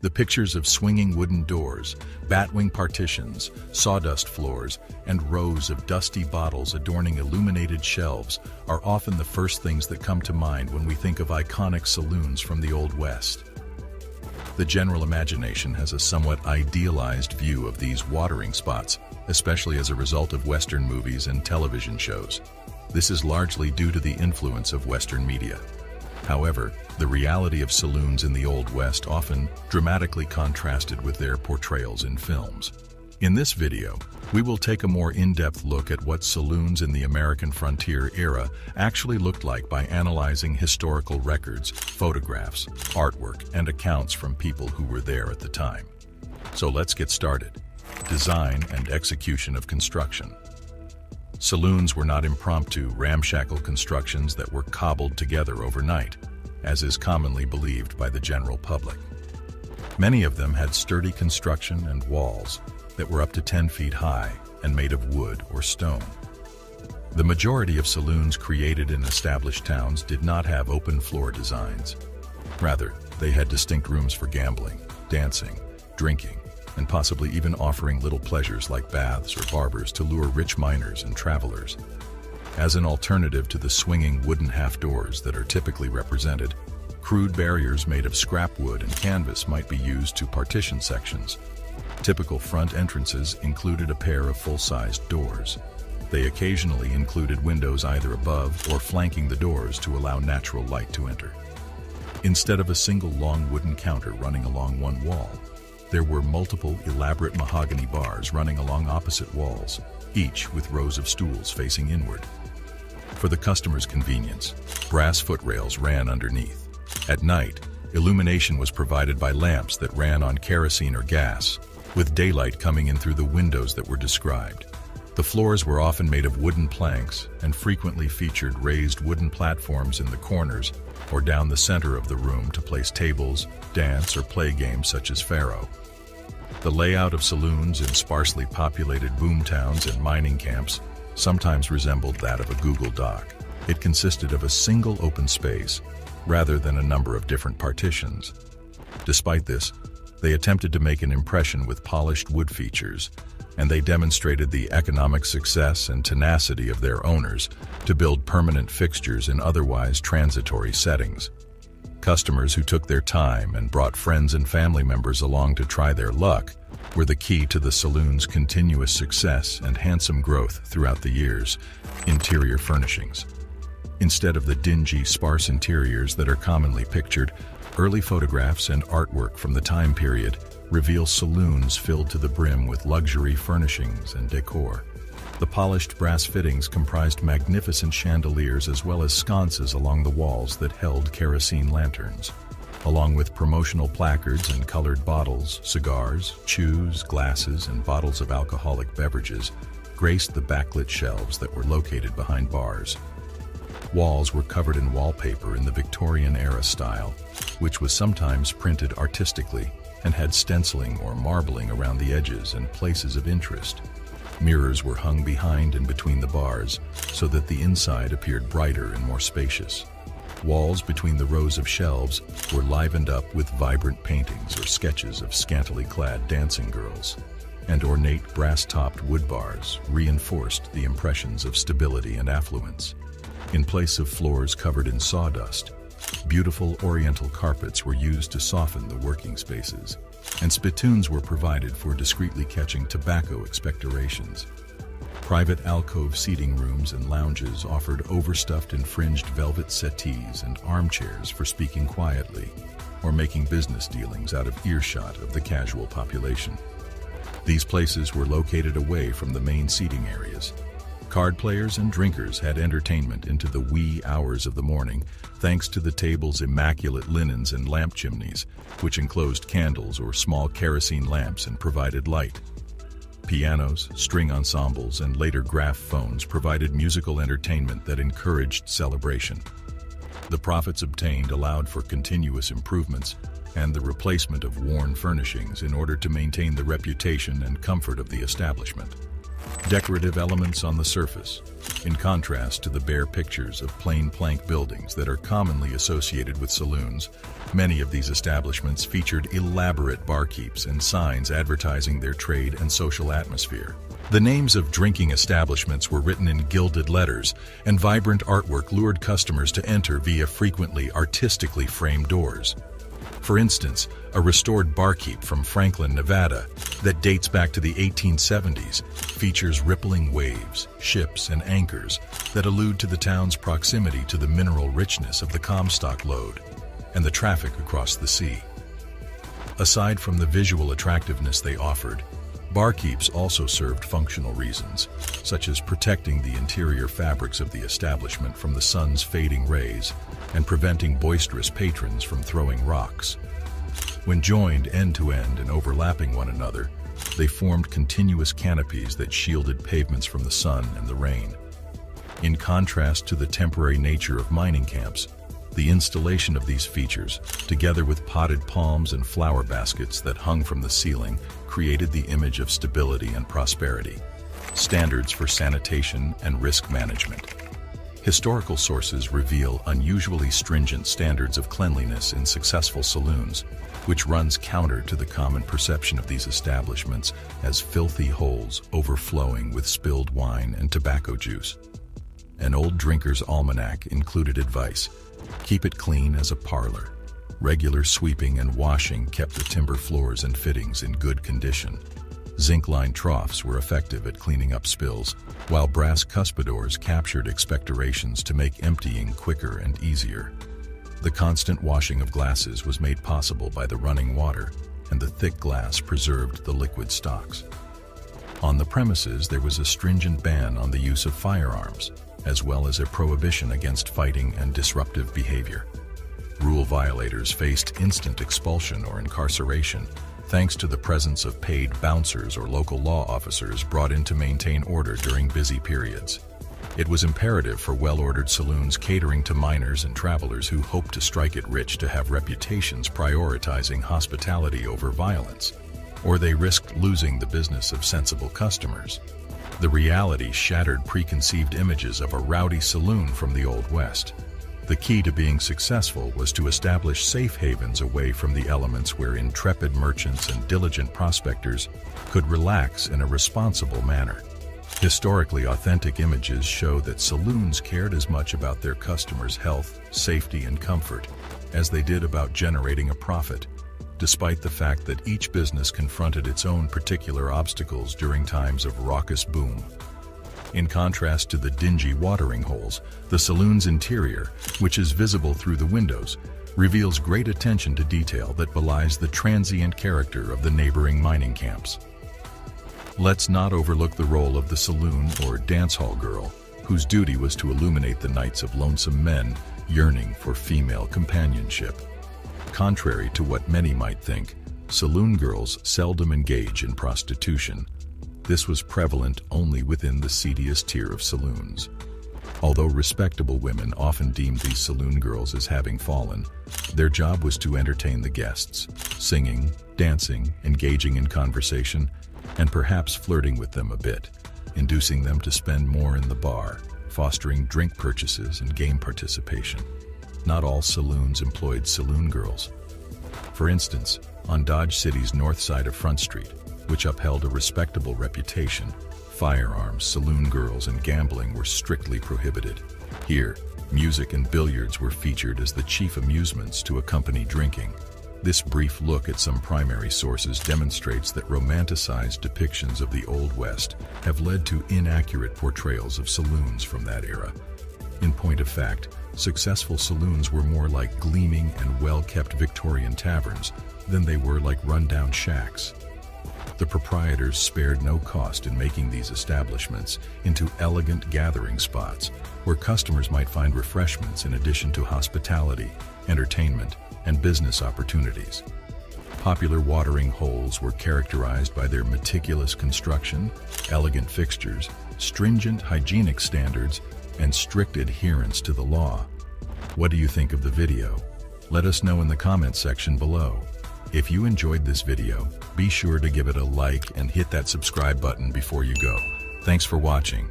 The pictures of swinging wooden doors, batwing partitions, sawdust floors, and rows of dusty bottles adorning illuminated shelves are often the first things that come to mind when we think of iconic saloons from the Old West. The general imagination has a somewhat idealized view of these watering spots, especially as a result of Western movies and television shows. This is largely due to the influence of Western media. However, the reality of saloons in the Old West often dramatically contrasted with their portrayals in films. In this video, we will take a more in-depth look at what saloons in the American frontier era actually looked like by analyzing historical records, photographs, artwork, and accounts from people who were there at the time. So let's get started. Design and execution of construction. Saloons were not impromptu, ramshackle constructions that were cobbled together overnight, as is commonly believed by the general public. Many of them had sturdy construction and walls that were up to 10 feet high and made of wood or stone. The majority of saloons created in established towns did not have open floor designs. Rather, they had distinct rooms for gambling, dancing, drinking, and possibly even offering little pleasures like baths or barbers to lure rich miners and travelers. As an alternative to the swinging wooden half-doors that are typically represented, crude barriers made of scrap wood and canvas might be used to partition sections. Typical front entrances included a pair of full-sized doors. They occasionally included windows either above or flanking the doors to allow natural light to enter. Instead of a single long wooden counter running along one wall, there were multiple elaborate mahogany bars running along opposite walls, each with rows of stools facing inward. For the customer's convenience, brass footrails ran underneath. At night, illumination was provided by lamps that ran on kerosene or gas, with daylight coming in through the windows that were described. The floors were often made of wooden planks and frequently featured raised wooden platforms in the corners or down the center of the room to place tables, dance, or play games such as faro. The layout of saloons in sparsely populated boom towns and mining camps sometimes resembled that of a Google Doc. It consisted of a single open space, rather than a number of different partitions. Despite this, they attempted to make an impression with polished wood features, and they demonstrated the economic success and tenacity of their owners to build permanent fixtures in otherwise transitory settings. Customers who took their time and brought friends and family members along to try their luck were the key to the saloon's continuous success and handsome growth throughout the years. Interior furnishings. Instead of the dingy, sparse interiors that are commonly pictured, early photographs and artwork from the time period reveal saloons filled to the brim with luxury furnishings and decor. The polished brass fittings comprised magnificent chandeliers as well as sconces along the walls that held kerosene lanterns, along with promotional placards and colored bottles, cigars, chews, glasses, and bottles of alcoholic beverages graced the backlit shelves that were located behind bars. Walls were covered in wallpaper in the Victorian-era style, which was sometimes printed artistically and had stenciling or marbling around the edges and places of interest. Mirrors were hung behind and between the bars so that the inside appeared brighter and more spacious. Walls between the rows of shelves were livened up with vibrant paintings or sketches of scantily clad dancing girls, and ornate brass-topped wood bars reinforced the impressions of stability and affluence. In place of floors covered in sawdust, beautiful oriental carpets were used to soften the working spaces, and spittoons were provided for discreetly catching tobacco expectorations. Private alcove seating rooms and lounges offered overstuffed and fringed velvet settees and armchairs for speaking quietly or making business dealings out of earshot of the casual population. These places were located away from the main seating areas. Card players and drinkers had entertainment into the wee hours of the morning, thanks to the table's immaculate linens and lamp chimneys, which enclosed candles or small kerosene lamps and provided light. Pianos, string ensembles, and later graphophones provided musical entertainment that encouraged celebration. The profits obtained allowed for continuous improvements and the replacement of worn furnishings in order to maintain the reputation and comfort of the establishment. Decorative elements on the surface. In contrast to the bare pictures of plain plank buildings that are commonly associated with saloons, many of these establishments featured elaborate barkeeps and signs advertising their trade and social atmosphere. The names of drinking establishments were written in gilded letters, and vibrant artwork lured customers to enter via frequently artistically framed doors. For instance, a restored barkeep from Franklin, Nevada, that dates back to the 1870s, features rippling waves, ships, and anchors that allude to the town's proximity to the mineral richness of the Comstock lode and the traffic across the sea. Aside from the visual attractiveness they offered, barkeeps also served functional reasons, such as protecting the interior fabrics of the establishment from the sun's fading rays and preventing boisterous patrons from throwing rocks. When joined end-to-end and overlapping one another, they formed continuous canopies that shielded pavements from the sun and the rain. In contrast to the temporary nature of mining camps, the installation of these features, together with potted palms and flower baskets that hung from the ceiling, created the image of stability and prosperity. Standards for sanitation and risk management. Historical sources reveal unusually stringent standards of cleanliness in successful saloons, which runs counter to the common perception of these establishments as filthy holes overflowing with spilled wine and tobacco juice. An old drinker's almanac included advice: keep it clean as a parlor. Regular sweeping and washing kept the timber floors and fittings in good condition. Zinc-lined troughs were effective at cleaning up spills, while brass cuspidors captured expectorations to make emptying quicker and easier. The constant washing of glasses was made possible by the running water, and the thick glass preserved the liquid stocks. On the premises, there was a stringent ban on the use of firearms, as well as a prohibition against fighting and disruptive behavior. Rule violators faced instant expulsion or incarceration, thanks to the presence of paid bouncers or local law officers brought in to maintain order during busy periods. It was imperative for well-ordered saloons catering to miners and travelers who hoped to strike it rich to have reputations prioritizing hospitality over violence, or they risked losing the business of sensible customers. The reality shattered preconceived images of a rowdy saloon from the Old West. The key to being successful was to establish safe havens away from the elements where intrepid merchants and diligent prospectors could relax in a responsible manner. Historically authentic images show that saloons cared as much about their customers' health, safety, and comfort as they did about generating a profit, despite the fact that each business confronted its own particular obstacles during times of raucous boom. In contrast to the dingy watering holes, the saloon's interior, which is visible through the windows, reveals great attention to detail that belies the transient character of the neighboring mining camps. Let's not overlook the role of the saloon or dancehall girl, whose duty was to illuminate the nights of lonesome men yearning for female companionship. Contrary to what many might think, saloon girls seldom engage in prostitution. This was prevalent only within the seediest tier of saloons. Although respectable women often deemed these saloon girls as having fallen, their job was to entertain the guests, singing, dancing, engaging in conversation, and perhaps flirting with them a bit, inducing them to spend more in the bar, fostering drink purchases and game participation. Not all saloons employed saloon girls. For instance, on Dodge City's north side of Front Street, which upheld a respectable reputation, firearms, saloon girls, and gambling were strictly prohibited. Here, music and billiards were featured as the chief amusements to accompany drinking. This brief look at some primary sources demonstrates that romanticized depictions of the Old West have led to inaccurate portrayals of saloons from that era. In point of fact, successful saloons were more like gleaming and well-kept Victorian taverns than they were like rundown shacks. The proprietors spared no cost in making these establishments into elegant gathering spots where customers might find refreshments in addition to hospitality, entertainment, and business opportunities. Popular watering holes were characterized by their meticulous construction, elegant fixtures, stringent hygienic standards, and strict adherence to the law. What do you think of the video? Let us know in the comments section below. If you enjoyed this video, be sure to give it a like and hit that subscribe button before you go. Thanks for watching.